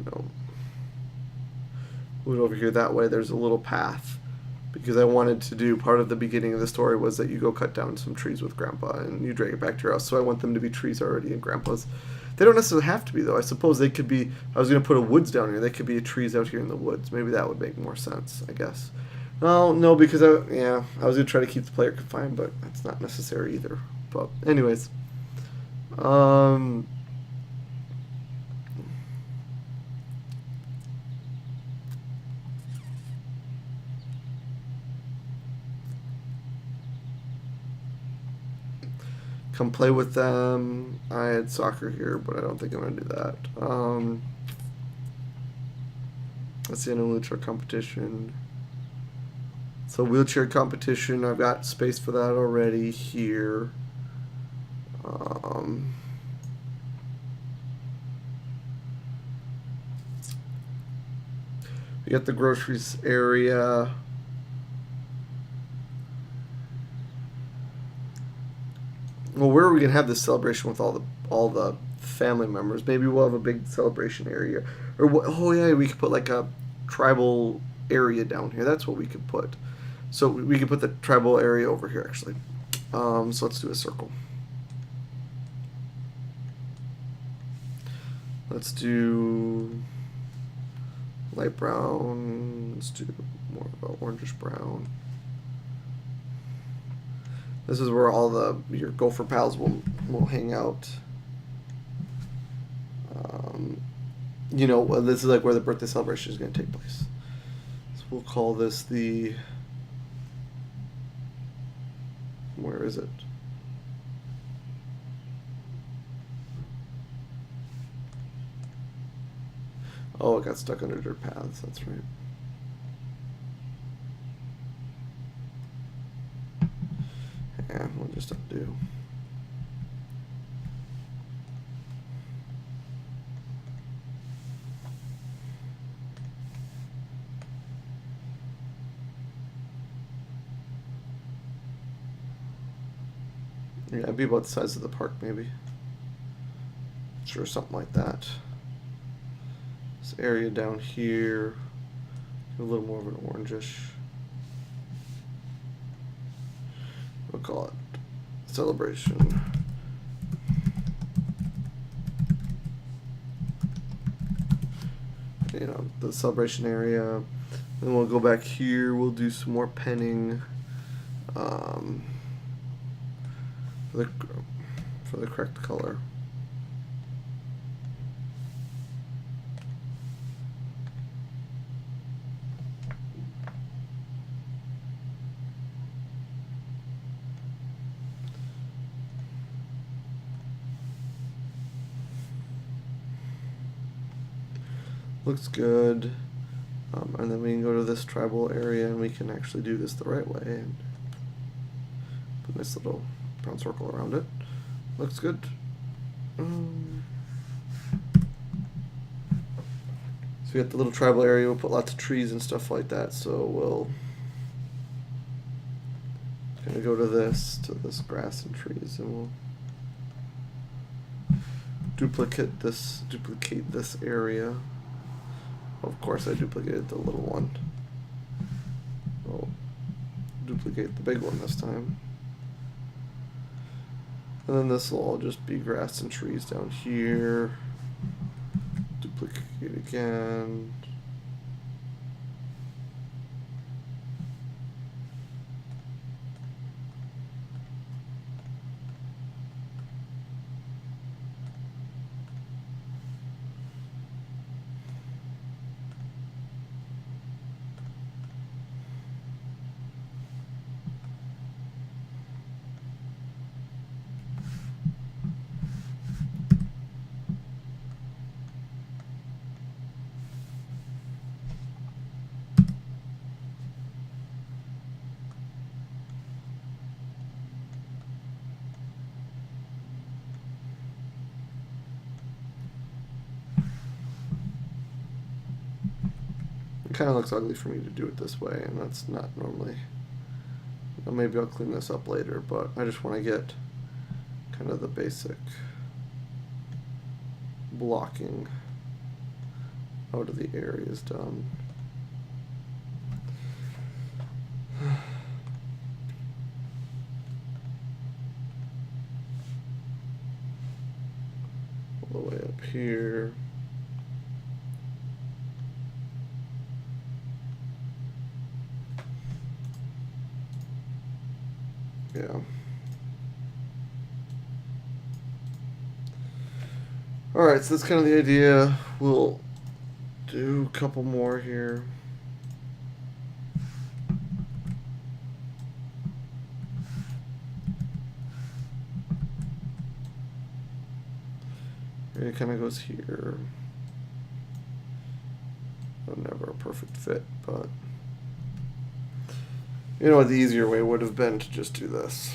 No. move it over here that way. There's a little path because I wanted to do part of the beginning of the story was that you go cut down some trees with Grandpa and you drag it back to your house. So I want them to be trees already in Grandpa's. They don't necessarily have to be though. I suppose they could be. I was going to put a woods down here. They could be trees out here in the woods. Maybe that would make more sense. I guess. No, because I was going to try to keep the player confined, but that's not necessary either. But anyways, come play with them. I had soccer here, but I don't think I'm going to do that. Let's see, in a wheelchair competition. So wheelchair competition, I've got space for that already here. We got the groceries area. Well, where are we gonna have this celebration with all the family members? Maybe we'll have a big celebration area, or what? Oh yeah, we could put like a tribal area down here. That's what we could put. So we could put the tribal area over here actually. So let's do a circle. Let's do light brown. Let's do more of a orangish brown. This is where all your gopher pals will hang out. You know, this is like where the birthday celebration is going to take place. So we'll call this the. Where is it? Oh, it got stuck under dirt paths. That's right. Yeah, we'll just undo. Yeah, it'd be about the size of the park, maybe. Sure, something like that. This area down here, a little more of an orangish. We'll call it celebration. You know, the celebration area. Then we'll go back here. We'll do some more penning for the correct color. Looks good. And then we can go to this tribal area and we can actually do this the right way and put a nice little brown circle around it. Looks good. So we got the little tribal area. We'll put lots of trees and stuff like that. So we'll kind of go to this grass and trees, and we'll duplicate this area. Of course, I duplicated the little one. I'll duplicate the big one this time. And then this will all just be grass and trees down here. Duplicate again. Kind of looks ugly for me to do it this way, and that's not normally. Well, maybe I'll clean this up later, but I just want to get kind of the basic blocking out of the areas done. All the way up here. Yeah. Alright, so that's kind of the idea. We'll do a couple more here. It kind of goes here. Never a perfect fit, but you know what, the easier way would have been to just do this.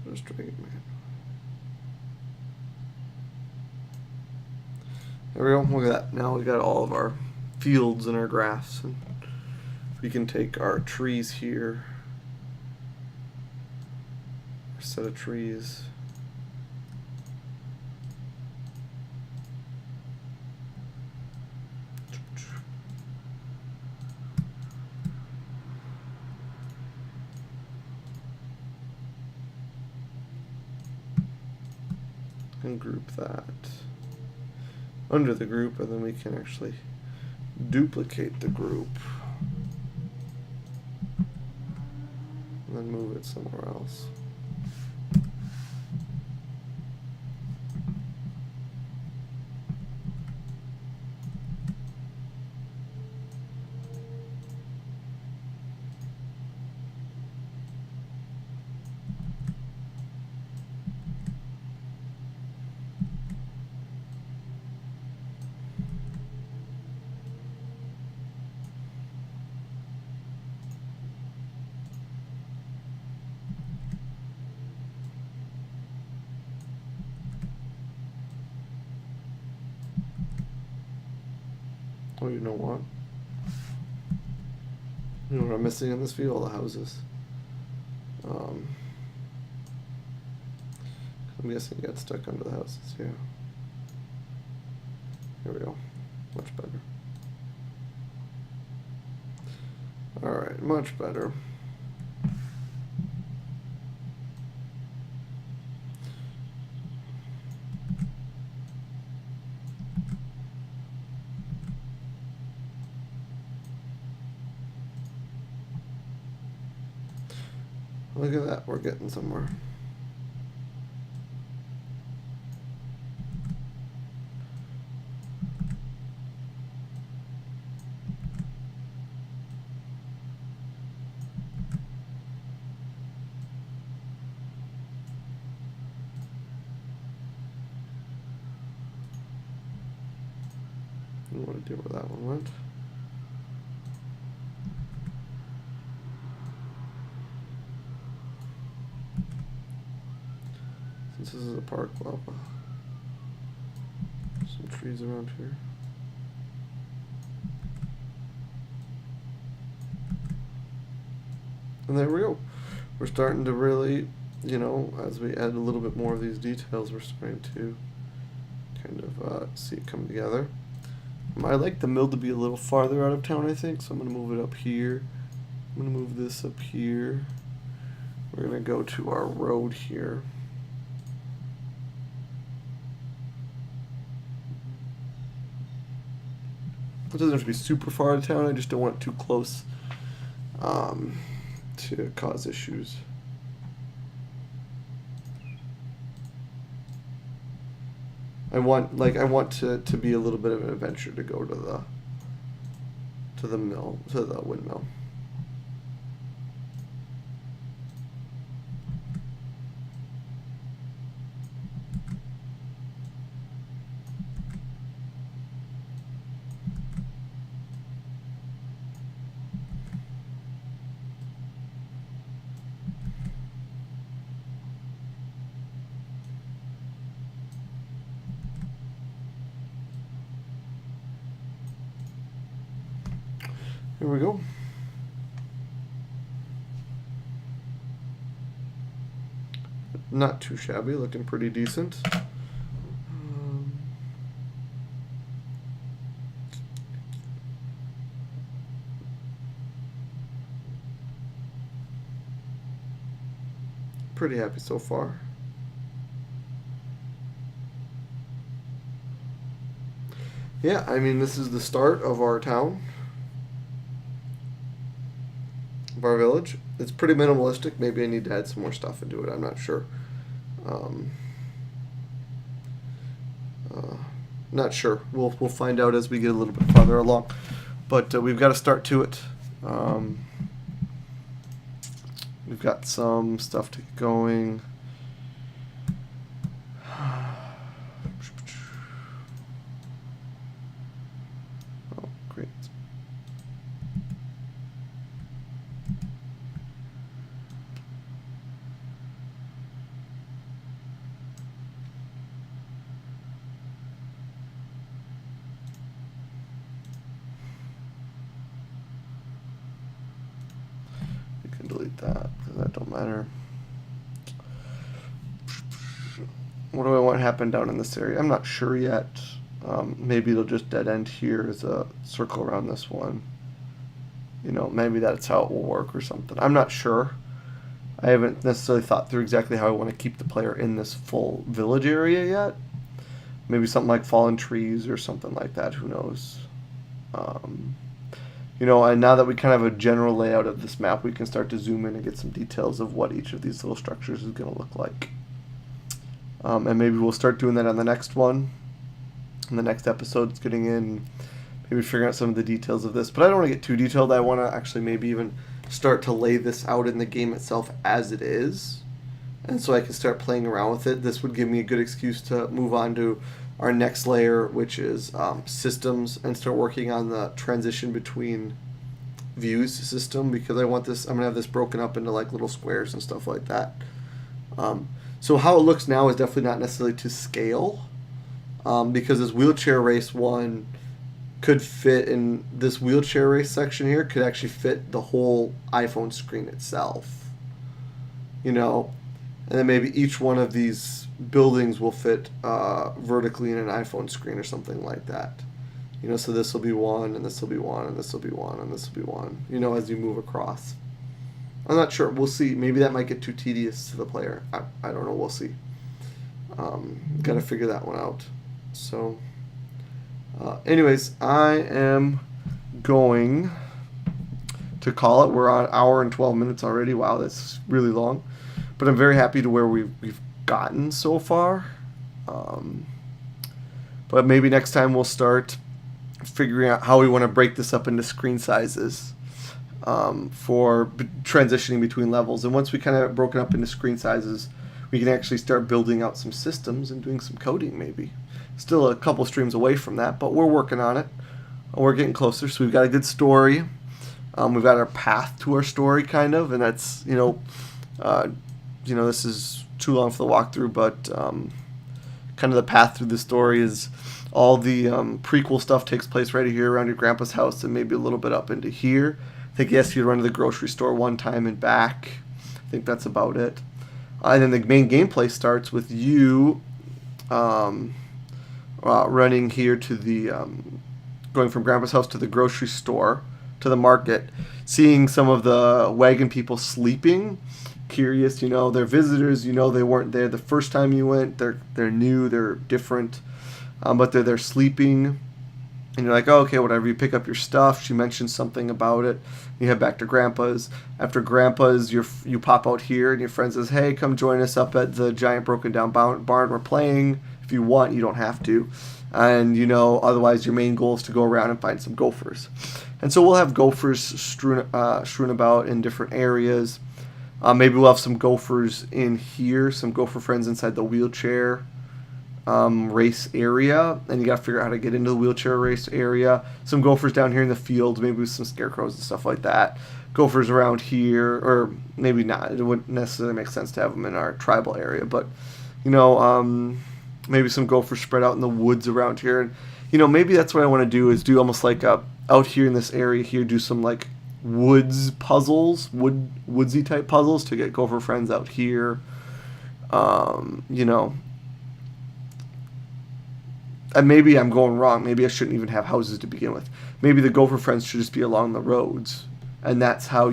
What a straight man. There we go. Look at that. Now we got all of our fields and our graphs, and we can take our trees here, our set of trees. And group that under the group, and then we can actually duplicate the group and then move it somewhere else. Oh, you know what? You know what I'm missing in this view? All the houses. I'm guessing it got stuck under the houses, yeah. Here we go. Much better. Alright, much better. Look at that, we're getting somewhere. I don't want to do where that one went. Since this is a park, well, some trees around here. And there we go. We're starting to really, you know, as we add a little bit more of these details, we're starting to kind of see it come together. I like the mill to be a little farther out of town, I think, so I'm going to move it up here. I'm going to move this up here. We're going to go to our road here. It doesn't have to be super far out of town. I just don't want it too close to cause issues. I want to be a little bit of an adventure to go to the windmill. Here we go. Not too shabby, looking pretty decent. Pretty happy so far. Yeah, I mean, this is the start of our town. Our village. It's pretty minimalistic. Maybe I need to add some more stuff into it. I'm not sure. Not sure. We'll find out as we get a little bit farther along. But we've got to start to it. We've got some stuff to get going. Oh, great. Delete that because that don't matter. What do I want to happen down in this area? I'm not sure yet. Maybe it'll just dead end here as a circle around this one. You know, maybe that's how it will work or something. I'm not sure. I haven't necessarily thought through exactly how I want to keep the player in this full village area yet. Maybe something like fallen trees or something like that. Who knows? You know, and now that we kind of have a general layout of this map, we can start to zoom in and get some details of what each of these little structures is going to look like. And maybe we'll start doing that on the next one. In the next episode, it's getting in, maybe figuring out some of the details of this. But I don't want to get too detailed. I want to actually maybe even start to lay this out in the game itself as it is. And so I can start playing around with it. This would give me a good excuse to move on to our next layer, which is systems, and start working on the transition between views system, because I want this, I'm gonna have this broken up into like little squares and stuff like that. So how it looks now is definitely not necessarily to scale, because this wheelchair race one could fit in this wheelchair race section here, could actually fit the whole iPhone screen itself, you know. And then maybe each one of these buildings will fit vertically in an iPhone screen or something like that. You know, so this will be one, and this will be one, and this will be one, and this will be one, you know, as you move across. I'm not sure. We'll see. Maybe that might get too tedious to the player. I don't know. We'll see. Got to figure that one out. So, anyways, I am going to call it. We're on an hour and 12 minutes already. Wow, that's really long. But I'm very happy to where we've gotten so far. But maybe next time we'll start figuring out how we want to break this up into screen sizes for transitioning between levels. And once we kind of have broken up into screen sizes, we can actually start building out some systems and doing some coding maybe. Still a couple streams away from that, but we're working on it. We're getting closer. So we've got a good story. We've got our path to our story kind of, and that's, you know, this is too long for the walkthrough, but kind of the path through the story is all the prequel stuff takes place right here around your grandpa's house and maybe a little bit up into here. I think, yes, you run to the grocery store one time and back. I think that's about it. And then the main gameplay starts with you running here to the, going from grandpa's house to the grocery store, to the market, seeing some of the wagon people sleeping. Curious, you know, they're visitors, you know, they weren't there the first time you went, they're new, they're different, but they're there sleeping, And you're like, oh, okay, whatever. You pick up your stuff. She mentions something about it. You head back to Grandpa's. After Grandpa's, you pop out here, and your friend says, hey, come join us up at the giant broken down barn we're playing. If you want, you don't have to. And, otherwise your main goal is to go around and find some gophers. And so we'll have gophers strewn about in different areas. Maybe we'll have some gophers in here, some gopher friends inside the wheelchair race area, and you got to figure out how to get into the wheelchair race area. Some gophers down here in the field, maybe with some scarecrows and stuff like that. Gophers around here, or maybe not. It wouldn't necessarily make sense to have them in our tribal area, but maybe some gophers spread out in the woods around here. And maybe that's what I want to do, is do almost like out here in this area here, do some like woods puzzles, woodsy type puzzles to get gopher friends out here. And maybe I'm going wrong. Maybe I shouldn't even have houses to begin with. Maybe the gopher friends should just be along the roads. And that's how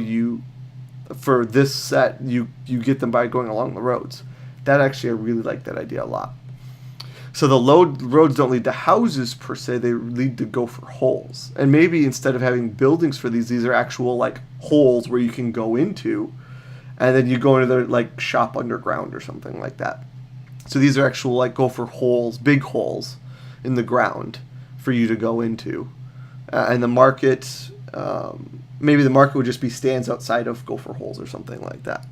for this set, you get them by going along the roads. That actually, I really like that idea a lot. So the roads don't lead to houses per se, they lead to gopher holes. And maybe instead of having buildings for these are actual like holes where you can go into, and then you go into their like shop underground or something like that. So these are actual like gopher holes, big holes in the ground for you to go into. And the market, maybe the market would just be stands outside of gopher holes or something like that.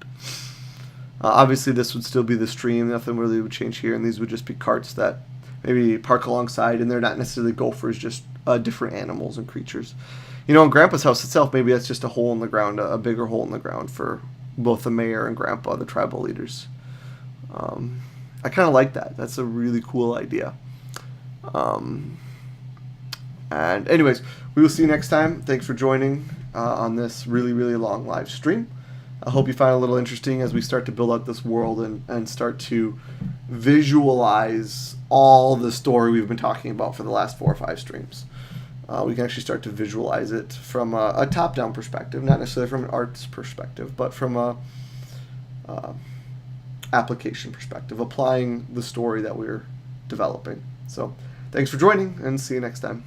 Obviously this would still be the stream, nothing really would change here, and these would just be carts that maybe park alongside, and they're not necessarily gophers, just different animals and creatures. In Grandpa's house itself, maybe that's just a hole in the ground, a bigger hole in the ground for both the mayor and Grandpa, the tribal leaders. I kind of like that. That's a really cool idea. And anyways, we will see you next time. Thanks for joining on this really, really long live stream. I hope you find it a little interesting as we start to build out this world and start to visualize all the story we've been talking about for the last 4 or 5 streams. We can actually start to visualize it from a top-down perspective, not necessarily from an arts perspective, but from a application perspective, applying the story that we're developing. So thanks for joining, and see you next time.